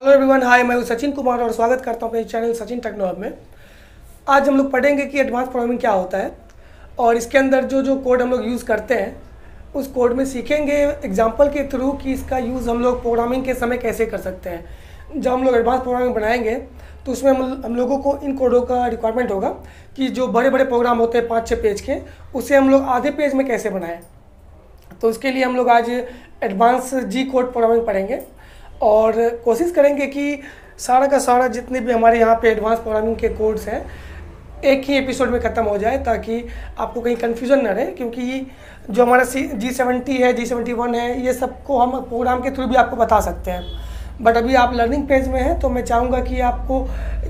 Hello everyone, हाय, मैं हूं सचिन कुमार और स्वागत करता हूं अपने चैनल सचिन टेक्नो हब में। आज हम लोग पढ़ेंगे कि एडवांस प्रोग्रामिंग क्या होता है और इसके अंदर जो जो कोड हम लोग यूज़ करते हैं उस कोड में सीखेंगे एग्जांपल के थ्रू कि इसका यूज़ हम लोग प्रोग्रामिंग के समय कैसे कर सकते हैं। जब हम लोग एडवांस प्रोग्रामिंग बनाएंगे तो उसमें हम लोगों को इन कोडों का रिक्वायरमेंट होगा कि जो बड़े बड़े प्रोग्राम होते हैं 5-6 पेज के, उसे हम लोग आधे पेज में कैसे बनाएं। तो उसके लिए हम लोग आज एडवांस जी कोड प्रोग्रामिंग पढ़ेंगे और कोशिश करेंगे कि सारा का सारा जितने भी हमारे यहाँ पे एडवांस प्रोग्रामिंग के कोड्स हैं एक ही एपिसोड में ख़त्म हो जाए, ताकि आपको कहीं कन्फ्यूज़न ना रहे। क्योंकि जो हमारा G70 है, G71 है, ये सबको हम प्रोग्राम के थ्रू भी आपको बता सकते हैं। बट अभी आप लर्निंग पेज में हैं तो मैं चाहूँगा कि आपको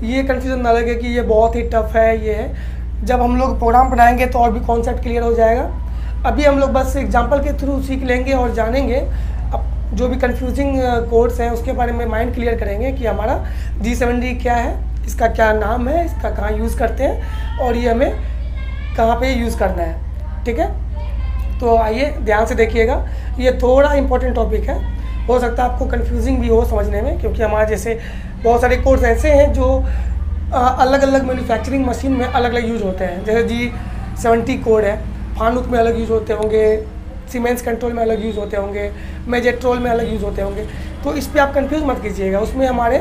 ये कन्फ्यूज़न ना लगे कि ये बहुत ही टफ है। ये है, जब हम लोग प्रोग्राम बनाएंगे तो और भी कॉन्सेप्ट क्लियर हो जाएगा। अभी हम लोग बस एग्जाम्पल के थ्रू सीख लेंगे और जानेंगे जो भी कंफ्यूजिंग कोड्स हैं उसके बारे में माइंड क्लियर करेंगे कि हमारा G70 क्या है, इसका क्या नाम है, इसका कहाँ यूज़ करते हैं और ये हमें कहाँ पे यूज़ करना है। ठीक है, तो आइए ध्यान से देखिएगा, ये थोड़ा इम्पोर्टेंट टॉपिक है। हो सकता है आपको कंफ्यूजिंग भी हो समझने में, क्योंकि हमारे जैसे बहुत सारे कोड्स ऐसे हैं जो अलग अलग मैन्युफैक्चरिंग मशीन में अलग अलग यूज़ होते हैं। जैसे G70 कोड है, फानुक में अलग यूज़ होते होंगे, सीमेंस कंट्रोल में अलग यूज़ होते होंगे, मैजेट्रोल में अलग यूज़ होते होंगे। तो इस पे आप कंफ्यूज मत कीजिएगा। उसमें हमारे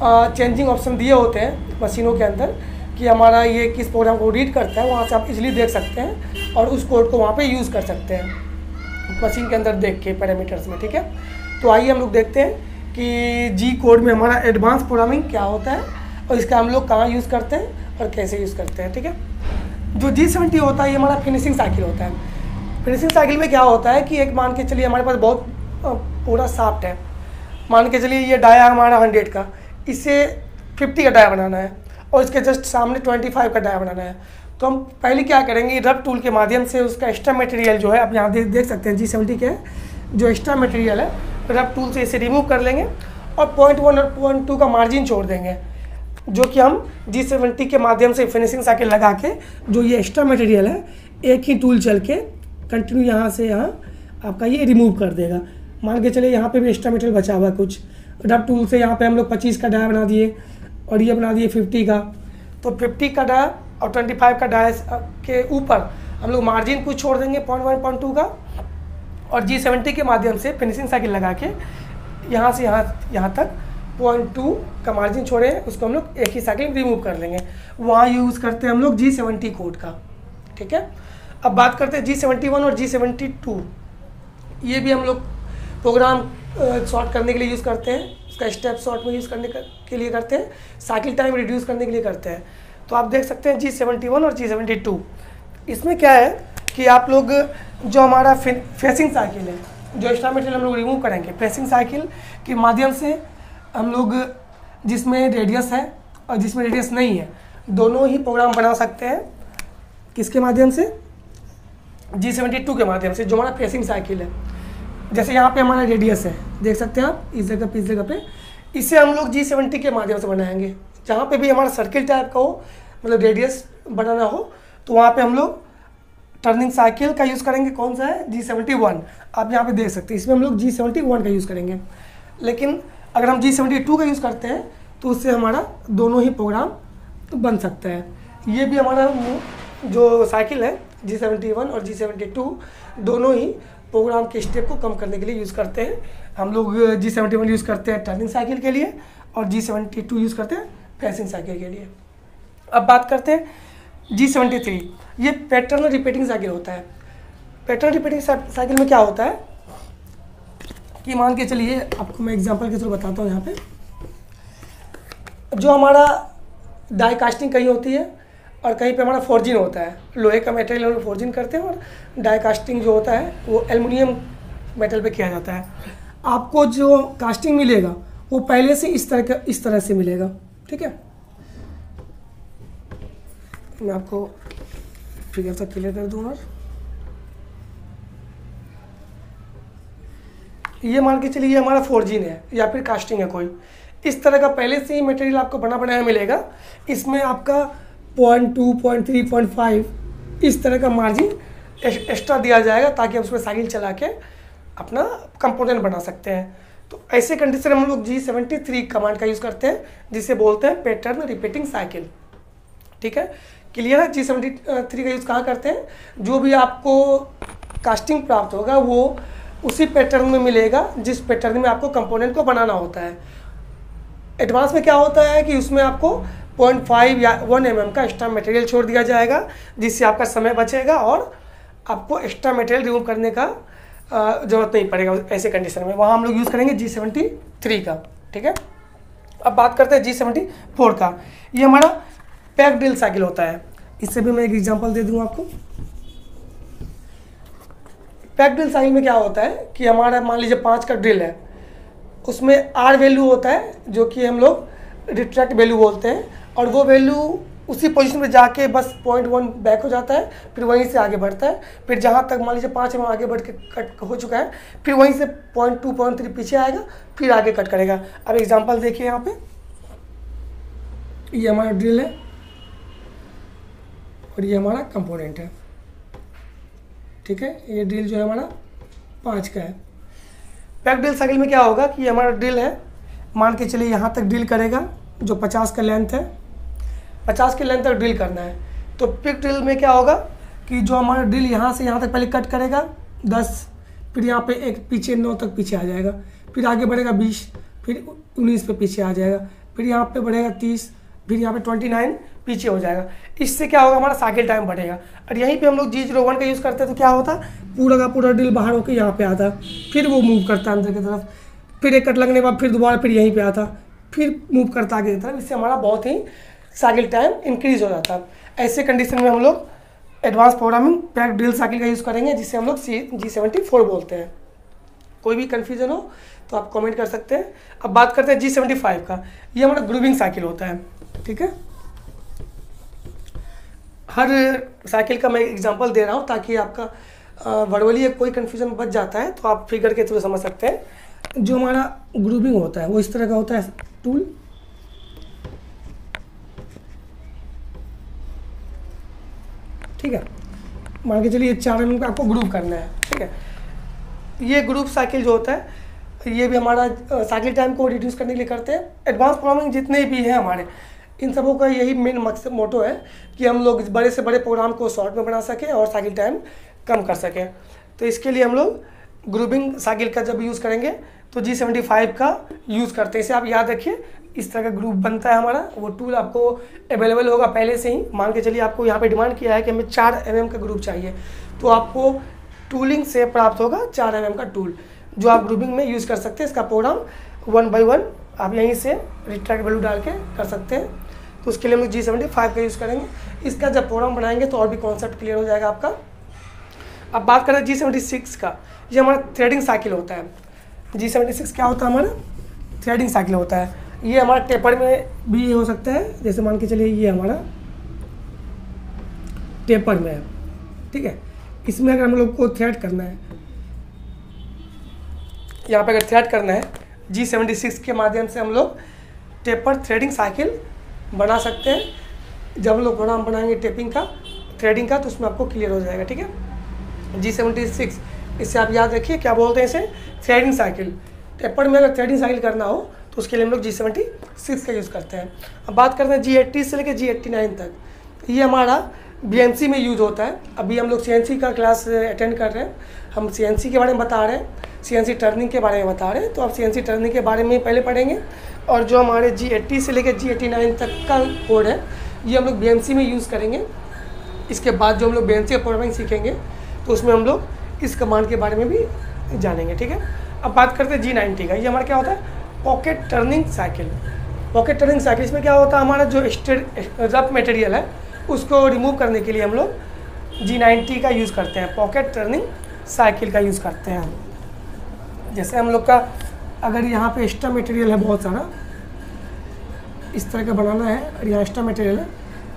चेंजिंग ऑप्शन दिए होते हैं मशीनों के अंदर कि हमारा ये किस प्रोग्राम को रीड करता है, वहाँ से आप इजीली देख सकते हैं और उस कोड को वहाँ पे यूज़ कर सकते हैं मशीन के अंदर देख के पैरामीटर्स में। ठीक है, तो आइए हम लोग देखते हैं कि जी कोड में हमारा एडवांस प्रोग्रामिंग क्या होता है और इसका हम लोग कहाँ यूज़ करते हैं और कैसे यूज़ करते हैं। ठीक है, जो G70 होता है ये हमारा फिनिशिंग साइकिल होता है। फिनिशिंग साइकिल में क्या होता है कि एक मान के चलिए हमारे पास बहुत पूरा शाफ्ट है, मान के चलिए ये डाया हमारा 100 का, इसे 50 का डाया बनाना है और इसके जस्ट सामने 25 का डाया बनाना है। तो हम पहले क्या करेंगे, रफ टूल के माध्यम से उसका एक्स्ट्रा मटेरियल जो है, आप यहाँ देख सकते हैं G70 के जो एक्स्ट्रा मटेरियल है, रफ टूल से इसे रिमूव कर लेंगे और 0.1 और 0.2 का मार्जिन छोड़ देंगे, जो कि हम G70 के माध्यम से फिनिशिंग साइकिल लगा के जो ये एक्स्ट्रा मटेरियल है एक ही टूल चल के कंटिन्यू यहाँ से यहाँ आपका ये रिमूव कर देगा। मान के चलिए यहाँ पे भी एक्स्ट्रा मटेरियल बचा हुआ कुछ, रफ टूल से यहाँ पे हम लोग 25 का डाया बना दिए और ये बना दिए 50 का। तो 50 का डाया और 25 का डाया के ऊपर हम लोग मार्जिन कुछ छोड़ देंगे 0.1 0.2 का, और G70 के माध्यम से फिनिशिंग साइकिल लगा के यहाँ से यहाँ तक 0.2 का मार्जिन छोड़े, उसको हम लोग एक ही साइकिल रिमूव कर लेंगे। वहाँ यूज़ करते हैं हम लोग G70 कोड का। ठीक है, अब बात करते हैं G71 और G72। ये भी हम लोग प्रोग्राम शॉर्ट करने के लिए यूज़ करते हैं, उसका स्टेप शॉर्ट में यूज़ करने के लिए करते हैं, साइकिल टाइम रिड्यूस करने के लिए करते हैं। तो आप देख सकते हैं G71 और G72। इसमें क्या है कि आप लोग जो हमारा फेसिंग साइकिल है, जो एक्स्ट्रा मटेरियल हम लोग रिमूव करेंगे, फेसिंग साइकिल के माध्यम से हम लोग जिसमें रेडियस है और जिसमें रेडियस नहीं है दोनों ही प्रोग्राम बना सकते हैं। किसके माध्यम से? G72 के माध्यम से, जो हमारा फेसिंग साइकिल है। जैसे यहाँ पे हमारा रेडियस है, देख सकते हैं आप, इस जगह पे इसे हम लोग G70 के माध्यम से बनाएंगे। जहाँ पे भी हमारा सर्किल टाइप का हो, मतलब रेडियस बनाना हो, तो वहाँ पे हम लोग टर्निंग साइकिल का यूज़ करेंगे। कौन सा है? G71। आप यहाँ पे देख सकते हैं, इसमें हम लोग G71 का यूज़ करेंगे। लेकिन अगर हम G72 का यूज़ करते हैं तो उससे हमारा दोनों ही प्रोग्राम बन सकता है। ये भी हमारा जो साइकिल है G71 और G72 दोनों ही प्रोग्राम के स्टेप को कम करने के लिए यूज़ करते हैं। हम लोग G71 यूज़ करते हैं टर्निंग साइकिल के लिए और G72 यूज़ करते हैं फेसिंग साइकिल के लिए। अब बात करते हैं G73। ये पैटर्न रिपीटिंग साइकिल होता है। पैटर्न रिपीटिंग साइकिल में क्या होता है कि मान के चलिए, आपको मैं एग्जांपल के थ्रू बताता हूँ। यहाँ पे जो हमारा डाई कास्टिंग कहीं होती है और कहीं पे हमारा फोर्जिंग होता है। लोहे का मटेरियल हम लोग फोर्जिंग करते हैं और डाई कास्टिंग जो होता है वो एल्युमिनियम मेटल पे किया जाता है। आपको जो कास्टिंग मिलेगा वो पहले से इस तरह से मिलेगा। ठीक है, मैं आपको फिगर से क्लियर कर दूँ। और ये मान के चलिए ये हमारा फोर्जिंग है या फिर कास्टिंग है कोई, इस तरह का पहले से ही मटेरियल आपको बना बनाया मिलेगा। इसमें आपका 0.2 0.3 0.5 इस तरह का मार्जिन एक्स्ट्रा दिया जाएगा, ताकि आप उसमें साइकिल चला के अपना कंपोनेंट बना सकते हैं। तो ऐसे कंडीशन में हम लोग G73 कमांड का यूज़ करते हैं, जिसे बोलते हैं पैटर्न रिपीटिंग साइकिल। ठीक है, क्लियर है। G73 का यूज़ कहाँ करते हैं, जो भी आपको कास्टिंग प्राप्त होगा वो उसी पैटर्न में मिलेगा जिस पैटर्न में आपको कंपोनेंट को बनाना होता है। एडवांस में क्या होता है कि उसमें आपको 0.5 या 1 mm का एक्स्ट्रा मटेरियल छोड़ दिया जाएगा, जिससे आपका समय बचेगा और आपको एक्स्ट्रा मटेरियल रिमूव करने का ज़रूरत नहीं पड़ेगा। ऐसे कंडीशन में वहाँ हम लोग यूज़ करेंगे G73 का। ठीक है, अब बात करते हैं G74 का। ये हमारा पैक ड्रिल साइकिल होता है। इससे भी मैं एक एग्जांपल दे दूँ आपको। पैक ड्रिल साइकिल में क्या होता है कि हमारा मान लीजिए 5 का ड्रिल है, उसमें R वैल्यू होता है जो कि हम लोग रिट्रैक्ट वैल्यू बोलते हैं, और वो वैल्यू उसी पोजीशन पे जाके बस 0.1 बैक हो जाता है, फिर वहीं से आगे बढ़ता है। फिर जहाँ तक मान लीजिए 5 mm आगे बढ़ के कट हो चुका है, फिर वहीं से 0.2 0.3 पीछे आएगा, फिर आगे कट करेगा। अब एग्जांपल देखिए यहाँ पे, ये हमारा ड्रिल है और ये हमारा कंपोनेंट है। ठीक है, ये ड्रिल जो है हमारा 5 का है। पैक ड्रिल साइकिल में क्या होगा कि हमारा ड्रिल है, मान के चलिए यहाँ तक ड्रिल करेगा, जो 50 का लेंथ है, 50 के लेंथ तक ड्रिल करना है। तो पिक ड्रिल में क्या होगा कि जो हमारा ड्रिल यहाँ से यहाँ तक पहले कट करेगा 10, फिर यहाँ पे एक पीछे 9 तक पीछे आ जाएगा, फिर आगे बढ़ेगा 20, फिर 19 पे पीछे आ जाएगा, फिर यहाँ पे बढ़ेगा 30, फिर यहाँ पे 29 पीछे हो जाएगा। इससे क्या होगा, हमारा साइकिल टाइम बढ़ेगा। और यहीं पे हम लोग G01 का यूज़ करते हैं तो क्या होता, पूरा का पूरा ड्रिल बाहर होकर यहाँ पे आता, फिर वो मूव करता अंदर की तरफ, फिर एक कट लगने के बाद फिर दोबारा फिर यहीं पे आता, फिर मूव करता आगे की तरफ। इससे हमारा बहुत ही साइकिल टाइम इंक्रीज हो जाता है। ऐसे कंडीशन में हम लोग advance programming pack drill cycle का यूज़ करेंगे, जिसे हम लोग G74 बोलते हैं। कोई भी कन्फ्यूजन हो तो आप कमेंट कर सकते हैं। अब बात करते हैं G75 का। ये हमारा ग्रूविंग साइकिल होता है। ठीक है, हर साइकिल का मैं एग्जांपल दे रहा हूँ ताकि आपका वर्बली कोई कन्फ्यूजन बच जाता है तो आप फिगर के थ्रू समझ सकते हैं। जो हमारा ग्रूविंग होता है वो इस तरह का होता है टूल। ठीक है, मान के चलिए 4 mm का आपको ग्रुप करना है। ठीक है, ये ग्रुप साइकिल जो होता है ये भी हमारा साइकिल टाइम को रिड्यूस करने के लिए करते हैं। एडवांस प्रोग्रामिंग जितने भी हैं हमारे, इन सबों का यही मेन मकसद मोटो है कि हम लोग बड़े से बड़े प्रोग्राम को शॉर्ट में बना सकें और साइकिल टाइम कम कर सकें। तो इसके लिए हम लोग ग्रुपिंग साइकिल का जब यूज़ करेंगे तो G75 का यूज़ करते हैं। इसे आप याद रखिए, इस तरह का ग्रुप बनता है हमारा। वो टूल आपको अवेलेबल होगा पहले से ही। मान के चलिए आपको यहाँ पे डिमांड किया है कि हमें 4 mm का ग्रुप चाहिए, तो आपको टूलिंग से प्राप्त होगा 4 mm का टूल, जो आप ग्रुपिंग में यूज़ कर सकते हैं। इसका प्रोग्राम 1 by 1 आप यहीं से रिट्रैक्ट वैल्यू डाल के कर सकते हैं। तो उसके लिए हम लोग G75 का यूज़ करेंगे। इसका जब प्रोग्राम बनाएंगे तो और भी कॉन्सेप्ट क्लियर हो जाएगा आपका। अब बात करें G76 का। ये हमारा थ्रेडिंग साइकिल होता है। G76 क्या होता है, हमारा थ्रेडिंग साइकिल होता है। ये हमारा टेपर में भी हो सकता है, जैसे मान के चलिए ये हमारा टेपर में है। ठीक है, इसमें अगर हम लोग को थ्रेड करना है, यहाँ पे अगर थ्रेड करना है G76 के माध्यम से हम लोग टेपर थ्रेडिंग साइकिल बना सकते हैं। जब हम लोग प्रोग्राम बनाएंगे टेपिंग का, थ्रेडिंग का, तो उसमें आपको क्लियर हो जाएगा। ठीक है, G76 इससे आप याद रखिए क्या बोलते हैं इसे, थ्रेडिंग साइकिल। टेपर में अगर थ्रेडिंग साइकिल करना हो तो उसके लिए हम लोग G76 का यूज़ करते हैं। अब बात करते हैं G80 से लेकर G89 तक। ये हमारा BMC में यूज़ होता है। अभी हम लोग CNC का क्लास अटेंड कर रहे हैं, हम CNC के बारे में बता रहे हैं, CNC टर्निंग के बारे में बता रहे हैं। तो आप CNC टर्निंग के बारे में पहले पढ़ेंगे। और जो हमारे G80 से लेकर G89 तक का कोड है ये हम लोग BMC में यूज़ करेंगे। इसके बाद जो हम लोग BMC का प्रोग्रामिंग सीखेंगे तो उसमें हम लोग इस कमांड के बारे में भी जानेंगे। ठीक है, अब बात करते हैं G90 का। ये हमारा क्या होता है, pocket turning cycle. Pocket turning cycle इसमें क्या होता है, हमारा जो रफ मटेरियल है उसको रिमूव करने के लिए हम लोग G90 का यूज़ करते हैं, पॉकेट टर्निंग साइकिल का यूज़ करते हैं। जैसे हम लोग का अगर यहाँ पे एक्स्ट्रा मटेरियल है बहुत सारा, इस तरह का बनाना है और यहाँ एक्स्ट्रा मटेरियल है,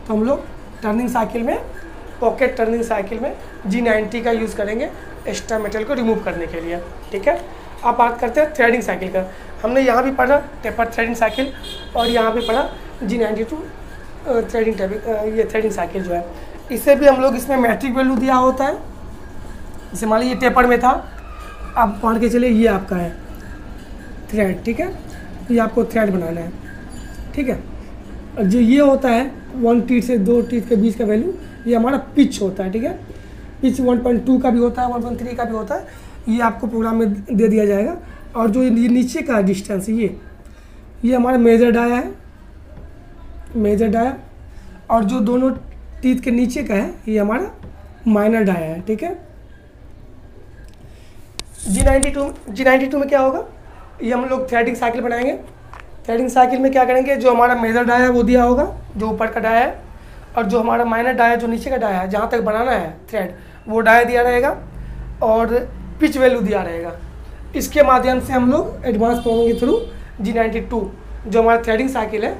तो हम लोग टर्निंग साइकिल में, पॉकेट टर्निंग साइकिल में G90 का यूज़ करेंगे एक्स्ट्रा मटेरियल को रिमूव करने के लिए। ठीक है, अब बात करते हैं थ्रेडिंग साइकिल का। हमने यहाँ भी पढ़ा टेपर थ्रेडिंग साइकिल और यहाँ भी पढ़ा G92 थ्रेडिंग ये थ्रेडिंग साइकिल जो है, इसे भी हम लोग इसमें मैट्रिक वैल्यू दिया होता है। जैसे मान लीजिए टेपर में था, अब मान के चलिए ये आपका है, थ्रेड, ठीक है। ये आपको थ्रेड बनाना है, ठीक है। और जो ये होता है 1 टीथ से 2 टीथ के बीच का वैल्यू, ये हमारा पिच होता है, ठीक है। पिच 1.2 का भी होता है, 1.3 का भी होता है, ये आपको प्रोग्राम में दे दिया जाएगा। और जो ये नीचे का डिस्टेंस, ये हमारा मेजर डाया है, मेजर डाया। और जो दोनों टीथ के नीचे का है, ये हमारा माइनर डाया है, ठीक है। G92 में क्या होगा, ये हम लोग थ्रेडिंग साइकिल बनाएंगे। थ्रेडिंग साइकिल में क्या करेंगे, जो हमारा मेजर डाया है वो दिया होगा, जो ऊपर का डाया है, और जो हमारा माइनर डाया जो नीचे का डाया है, जहाँ तक बनाना है थ्रेड, वो डाया दिया रहेगा और पिच वैल्यू दिया रहेगा। इसके माध्यम से हम लोग एडवांस प्रोग्रामिंग के थ्रू G92 जो हमारा थ्रेडिंग साइकिल है,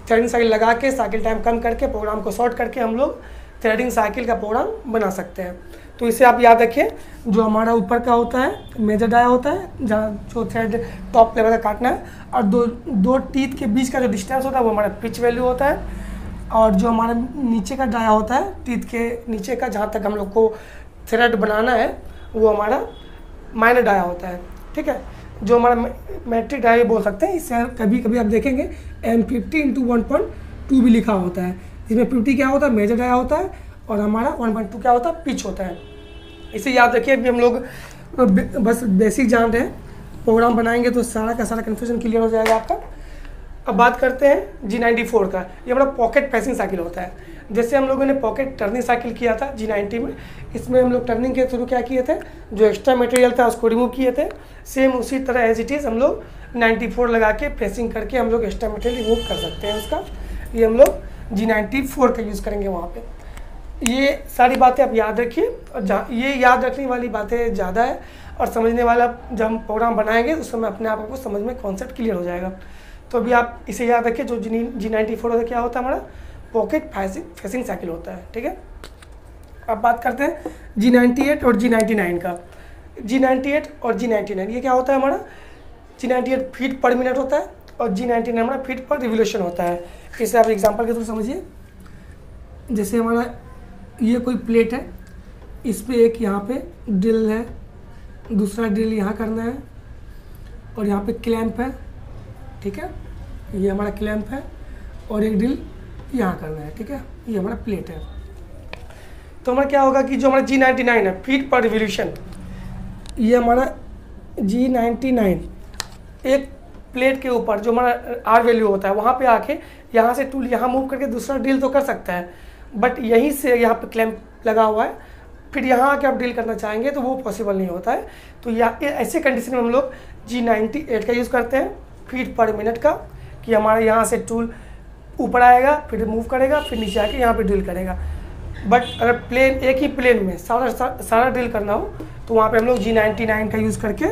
थ्रेडिंग साइकिल लगा के साइकिल टाइम कम करके प्रोग्राम को शॉर्ट करके हम लोग थ्रेडिंग साइकिल का प्रोग्राम बना सकते हैं। तो इसे आप याद रखिए, जो हमारा ऊपर का होता है मेजर डाया होता है, जहाँ जो थ्रेड टॉप लेवल का काटना है, और दो टीथ के बीच का जो डिस्टेंस होता है वो हमारा पिच वैल्यू होता है। और जो हमारा नीचे का डाया होता है, टीथ के नीचे का, जहाँ तक हम लोग को थ्रेड बनाना है, वो हमारा माइनर डाया होता है, ठीक है। जो हमारा मैट्रिक डाया बोल सकते हैं, इससे कभी कभी आप देखेंगे M50 × 1.2 भी लिखा होता है। इसमें 50 क्या होता है, मेजर डाया होता है, और हमारा 1.2 क्या होता है, पिच होता है। इसे याद रखिए। अभी हम लोग बस बेसिक जान रहे हैं, प्रोग्राम बनाएंगे तो सारा का सारा कन्फ्यूजन क्लियर हो जाएगा आपका। अब बात करते हैं G94 का। ये हमारा पॉकेट पैसिंग साइकिल होता है। जैसे हम लोगों ने पॉकेट टर्निंग साइकिल किया था G90 में, इसमें हम लोग टर्निंग के थ्रू क्या किए थे, जो एक्स्ट्रा मटेरियल था उसको रिमूव किए थे। सेम उसी तरह एज इट इज़ हम लोग 94 लगा के प्रेसिंग करके हम लोग एक्स्ट्रा मटेरियल रिमूव कर सकते हैं उसका। ये हम लोग G94 का यूज़ करेंगे वहाँ पे। ये सारी बातें आप याद रखिए, और ये याद रखने वाली बातें ज़्यादा है, और समझने वाला जब हम प्रोग्राम बनाएंगे उस समय अपने आप को समझ में कॉन्सेप्ट क्लियर हो जाएगा। तो अभी आप इसे याद रखिए, जो G94 होता है क्या होता है, हमारा पॉकेट फेसिंग साइकिल होता है, ठीक है। अब बात करते हैं G98 और G99 का। G98 और G99 ये क्या होता है, हमारा G98 फीट पर मिनट होता है, और G99 हमारा फीट पर रिवोल्यूशन होता है। इसे आप एग्जांपल के थ्रू समझिए। जैसे हमारा ये कोई प्लेट है, इस पे एक यहाँ पे ड्रिल है, दूसरा ड्रिल यहाँ करना है, और यहाँ पे क्लैंप है, ठीक है। ये हमारा क्लैंप है, और एक ड्रिल यहाँ करना है, ठीक है। ये हमारा प्लेट है। तो हमारा क्या होगा कि जो हमारा G99 है, फीट पर रिवोल्यूशन, ये हमारा G99 एक प्लेट के ऊपर जो हमारा आर वैल्यू होता है वहाँ पे आके यहाँ से टूल यहाँ मूव करके दूसरा ड्रिल तो कर सकता है, बट यहीं से यहाँ पे क्लैंप लगा हुआ है, फिर यहाँ आके आप ड्रिल करना चाहेंगे तो वो पॉसिबल नहीं होता है। तो ऐसे कंडीशन में हम लोग G98 का यूज़ करते हैं, फीट पर मिनट का, कि हमारे यहाँ से टूल ऊपर आएगा, फिर मूव करेगा, फिर नीचे आके यहाँ पे ड्रिल करेगा। बट अगर प्लेन एक ही प्लेन में सारा ड्रिल करना हो तो वहाँ पे हम लोग G99 का यूज़ करके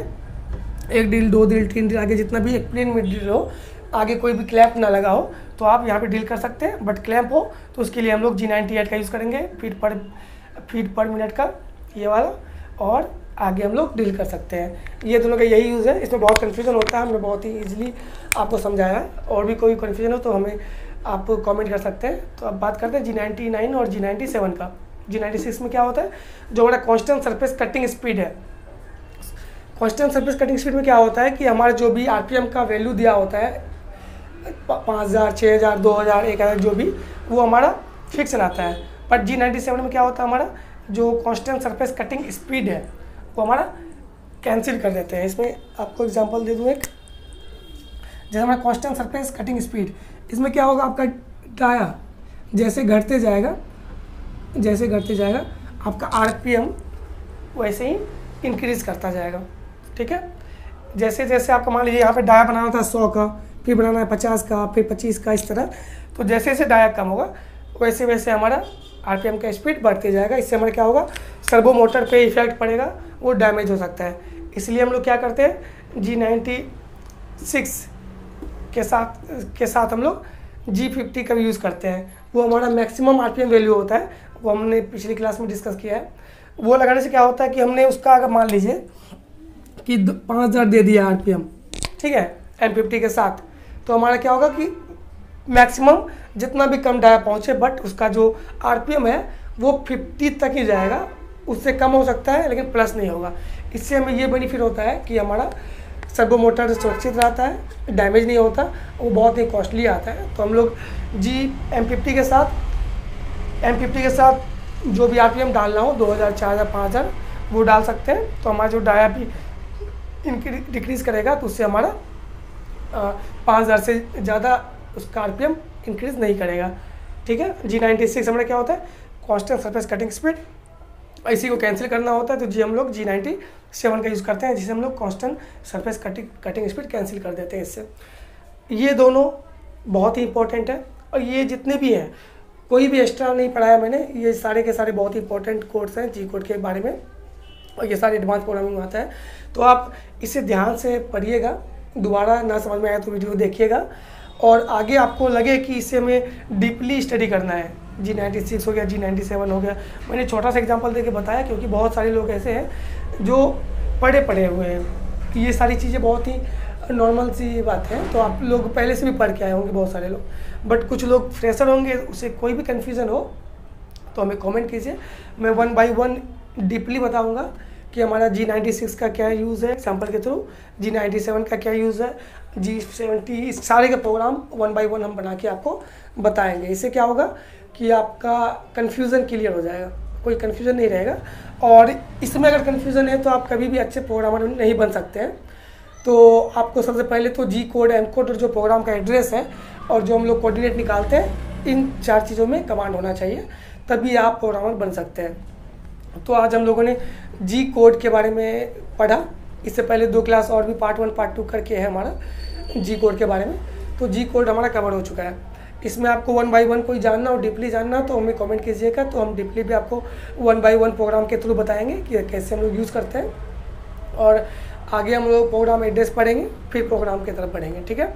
एक ड्रिल, 2 ड्रिल, 3 ड्रिल, आगे जितना भी एक प्लेन में ड्रिल हो, आगे कोई भी क्लैंप ना लगा हो तो आप यहाँ पे ड्रिल कर सकते हैं। बट क्लैंप हो तो उसके लिए हम लोग G98 का यूज़ करेंगे, फीट पर मिनट का ये वाला, और आगे हम लोग ड्रिल कर सकते हैं। ये दोनों का यही यूज़ है। इसमें बहुत कन्फ्यूजन होता है, हमने बहुत ही ईजिली आपको समझाया है। और भी कोई कन्फ्यूजन हो तो हमें आप कमेंट कर सकते हैं। तो अब बात करते हैं G99 और G97 का। G96 में क्या होता है, जो हमारा कांस्टेंट सरफेस कटिंग स्पीड है। कांस्टेंट सरफेस कटिंग स्पीड में क्या होता है कि हमारा जो भी RPM का वैल्यू दिया होता है, 5000, 6000, 2000, 1000 जो भी, वो हमारा फिक्स रहता है। बट G97 में क्या होता है, हमारा जो कांस्टेंट सरफेस कटिंग स्पीड है वो हमारा कैंसिल कर देते हैं। इसमें आपको एग्जांपल दे दूँ एक, जैसे हमारा कांस्टेंट सरफेस कटिंग स्पीड, इसमें क्या होगा, आपका डाया जैसे घटते जाएगा आपका RPM वैसे ही इंक्रीज़ करता जाएगा, ठीक है। जैसे जैसे आपका मान लीजिए यहाँ पे डाया बनाना था 100 का, फिर बनाना है 50 का, फिर 25 का, इस तरह। तो जैसे जैसे डाया कम होगा वैसे वैसे हमारा RPM का स्पीड बढ़ते जाएगा। इससे हमारा क्या होगा, सर्वो मोटर पे इफेक्ट पड़ेगा, वो डैमेज हो सकता है। इसलिए हम लोग क्या करते हैं, G96 के साथ हम लोग G50 का भी यूज़ करते हैं। वो हमारा मैक्सिमम RPM वैल्यू होता है, वो हमने पिछली क्लास में डिस्कस किया है। वो लगाने से क्या होता है कि हमने उसका अगर मान लीजिए कि 5000 दे दिया RPM, ठीक है, M50 के साथ, तो हमारा क्या होगा कि मैक्सिमम जितना भी कम डाया पहुँचे, बट उसका जो RPM है वो 50 तक ही जाएगा, उससे कम हो सकता है लेकिन प्लस नहीं होगा। इससे हमें ये बेनिफिट होता है कि हमारा सर्वो मोटर सुरक्षित रहता है, डैमेज नहीं होता, वो बहुत ही कॉस्टली आता है। तो हम लोग M50 के साथ जो भी RPM डालना हो 2000, 4000, 5000 वो डाल सकते हैं। तो हमारा जो डाया भी डिक्रीज़ करेगा, तो उससे हमारा 5000 से ज़्यादा उसका RPM इंक्रीज़ नहीं करेगा। ठीक है। G96 हमारा क्या होता है, कांस्टेंट सरफेस कटिंग स्पीड। इसी को कैंसिल करना होता है तो हम लोग G97 का यूज़ करते हैं, जिसे हम लोग constant surface cutting speed cancel कर देते हैं इससे। ये दोनों बहुत ही इंपॉर्टेंट है, और ये जितने भी हैं कोई भी एक्स्ट्रा नहीं पढ़ाया मैंने, ये सारे के सारे बहुत ही इंपॉर्टेंट कोड्स हैं जी कोड के बारे में, और ये सारे एडवांस प्रोग्रामिंग में आता है। तो आप इसे ध्यान से पढ़िएगा, दोबारा ना समझ में आए तो वीडियो देखिएगा, और आगे आपको लगे कि इसे हमें डीपली स्टडी करना है, G96 हो गया, G97 हो गया। मैंने छोटा सा एग्जांपल देके बताया, क्योंकि बहुत सारे लोग ऐसे हैं जो पढ़े हुए हैं कि ये सारी चीज़ें बहुत ही नॉर्मल सी बात है। तो आप लोग पहले से भी पढ़ के आए होंगे बहुत सारे लोग, बट कुछ लोग फ्रेशर होंगे, उसे कोई भी कन्फ्यूज़न हो तो हमें कमेंट कीजिए। मैं 1 बाय 1 डीपली बताऊंगा कि हमारा G96 का क्या यूज़ है एग्जाम्पल के थ्रू, G97 का क्या यूज़ है, G70, इस सारे के प्रोग्राम 1 बाय 1 हम बना के आपको बताएंगे। इससे क्या होगा कि आपका कन्फ्यूज़न क्लियर हो जाएगा, कोई कन्फ्यूज़न नहीं रहेगा। और इसमें अगर कन्फ्यूज़न है तो आप कभी भी अच्छे प्रोग्रामर नहीं बन सकते हैं। तो आपको सबसे पहले तो G कोड, M कोड, जो प्रोग्राम का एड्रेस है और जो हम लोग कोऑर्डिनेट निकालते हैं, इन 4 चीज़ों में कमांड होना चाहिए, तभी आप प्रोग्रामर बन सकते हैं। तो आज हम लोगों ने G कोड के बारे में पढ़ा। इससे पहले 2 क्लास और भी पार्ट 1 पार्ट 2 करके है हमारा G कोड के बारे में। तो G कोड हमारा कवर हो चुका है। इसमें आपको 1 बाय 1 कोई जानना हो, डीपली जानना, तो हमें कमेंट कीजिएगा, तो हम डीपली भी आपको 1 बाय 1 प्रोग्राम के थ्रू बताएंगे कि कैसे हम लोग यूज़ करते हैं। और आगे हम लोग प्रोग्राम एड्रेस पढ़ेंगे, फिर प्रोग्राम की तरफ बढ़ेंगे। ठीक है।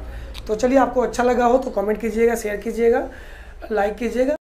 तो चलिए, आपको अच्छा लगा हो तो कमेंट कीजिएगा, शेयर कीजिएगा, लाइक कीजिएगा।